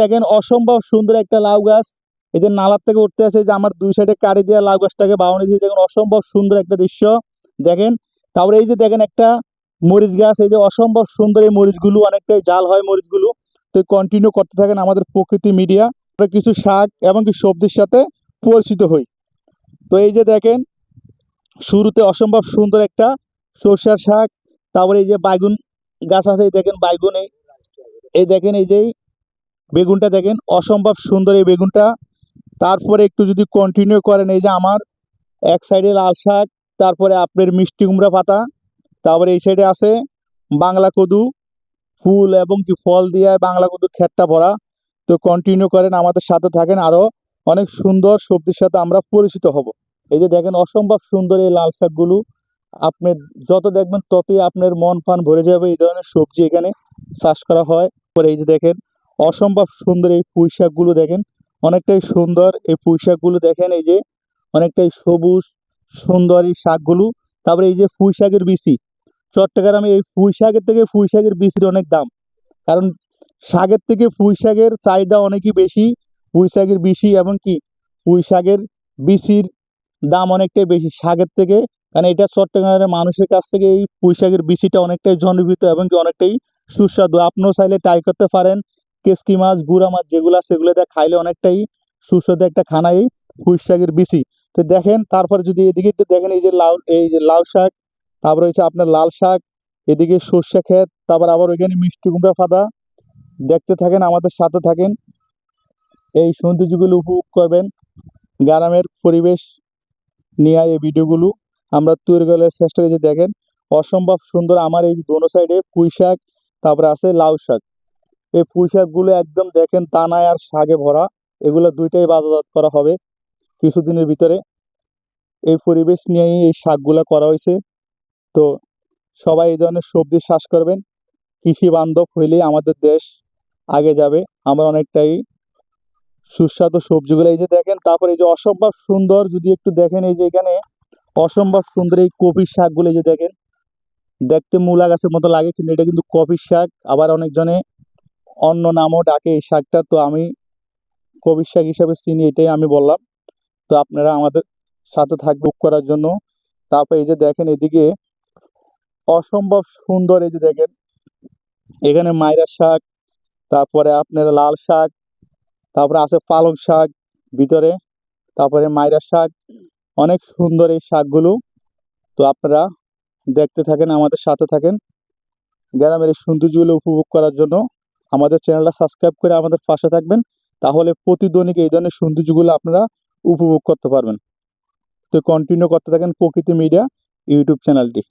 দেখেন অসম্ভব সুন্দর একটা লাউ গাছ, এই যে নালার থেকে উঠতে আছে, যে আমার দুই সাইডে কাটি দিয়ে লাউ গাছটাকে বাউনি দিয়ে, দেখেন অসম্ভব সুন্দর একটা দৃশ্য দেখেন। তারপরে এই যে দেখেন একটা মরিচ গাছ, এই যে অসম্ভব সুন্দর, এই মরিচগুলো অনেকটাই জাল হয় মরিচগুলো। তো কন্টিনিউ করতে থাকেন আমাদের প্রকৃতি মিডিয়া। কিছু শাক এবং কিছু সবজির সাথে পরিচিত হই। তো এই যে দেখেন শুরুতে অসম্ভব সুন্দর একটা সরষার শাক, তারপরে এই যে বাইগুন গাছ আছে, এই দেখেন বাইগুন, এই দেখেন এই যে বেগুনটা দেখেন অসম্ভব সুন্দর এই বেগুনটা। তারপরে একটু যদি কন্টিনিউ করেন, এই যে আমার এক সাইডে লাল শাক, তারপরে আপনার মিষ্টি কুমড়া পাতা, তারপরে এই সাইডে আছে বাংলা কদু ফুল এবং কি ফল দিয়ে বাংলা কদু খেটটা ভরা। তো কন্টিনিউ করেন, আমাদের সাথে থাকেন, আরো অনেক সুন্দর সবজির সাথে আমরা পরিচিত হব। এই যে দেখেন অসম্ভব সুন্দর এই লাল শাকগুলো, আপনি যত দেখবেন ততই আপনার মন প্রাণ ভরে যাবে। এই ধরনের সবজি এখানে চাষ করা হয়। পরে এই যে দেখেন অসম্ভব সুন্দর এই পুঁই শাকগুলো দেখেন, অনেকটাই সুন্দর এই পুঁই শাকগুলো দেখেন, এই যে অনেকটাই সবুজ সুন্দর এই শাকগুলো। তারপরে এই যে পুঁই শাকের বিচি, চট্টগ্রামে এই পুঁই শাকের থেকে পুঁই শাকের বিচির অনেক দাম, কারণ শাকের থেকে পুঁই শাকের চাহিদা অনেকই বেশি। পুঁই শাকের বিচি এবং কি পুঁই শাকের বিচির দাম অনেকটাই বেশি শাকের থেকে, কারণ এটা চট্টগ্রামের মানুষের কাছ থেকে এই পুঁই শাকের বিচিটা অনেকটাই জনপ্রিয় এবং কি অনেকটাই সুস্বাদু। আপনিও চাইলে ট্রাই করতে পারেন। কেসকি মাছ গুড়া মাছ যেগুলো সেগুলো দিয়ে খাইলে অনেকটাই সুস্বাদু একটা খানা এই পুঁই শাকের বিচি। তো দেখেন তারপরে যদি এদিকে একটু দেখেন, এই যে লাউ, এই যে লাউ শাক, তারপরে হচ্ছে আপনার লাল শাক, এদিকে সর্ষে ক্ষেত, তারপর আবার ওইখানে মিষ্টি কুমড়া পাতা। দেখতে থাকেন, আমাদের সাথে থাকেন, এই সৌন্দর্যগুলো উপভোগ করবেন। গ্রামের পরিবেশ নিয়ে এই ভিডিওগুলো আমরা তৈরি করার চেষ্টা করছি। দেখেন অসম্ভব সুন্দর আমার এই দোনো সাইডে পুঁই শাক, তারপরে আছে লাউ শাক। এই পুঁই শাকগুলো একদম দেখেন দানায় আর শাকে ভরা। এগুলো দুইটাই বাজারজাত করা হবে কিছুদিনের ভিতরে। এই পরিবেশ নিয়েই এই শাকগুলো করা হয়েছে। তো সবাই এই ধরনের সবজি চাষ করবেন, কৃষি বান্ধব হইলেই আমাদের দেশ আগে যাবে। আমরা অনেকটাই সুস্বাদু সবজিগুলো এই যে দেখেন। তারপরে এই যে অসম্ভব সুন্দর যদি একটু দেখেন, এই যে এখানে অসম্ভব সুন্দর এই কপির শাকগুলো, এই যে দেখেন দেখতে মূলা গাছের মতো লাগে, কিন্তু এটা কিন্তু কপির শাক। আবার অনেকজনে অন্য নামও ডাকে এই শাকটা, তো আমি কপির শাক হিসাবে চিনি, এটাই আমি বললাম। তো আপনারা আমাদের সাথে থাকবে করার জন্য। তারপর এই যে দেখেন এদিকে অসম্ভব সুন্দর, এই যে দেখেন এখানে মাইরা শাক, তারপরে আপনার লাল শাক, তারপরে আছে পালং শাক ভিতরে, তারপরে মাইরা শাক, অনেক সুন্দর এই শাকগুলো। তো আপনারা দেখতে থাকেন, আমাদের সাথে থাকেন, গ্রামের এই সৌন্দর্যগুলো উপভোগ করার জন্য আমাদের চ্যানেলটা সাবস্ক্রাইব করে আমাদের পাশে থাকবেন। তাহলে প্রতিদিনই এই ধরনের সৌন্দর্যগুলো আপনারা উপভোগ করতে পারবেন। তো কন্টিনিউ করতে থাকেন প্রকৃতি মিডিয়া ইউটিউব চ্যানেলটি।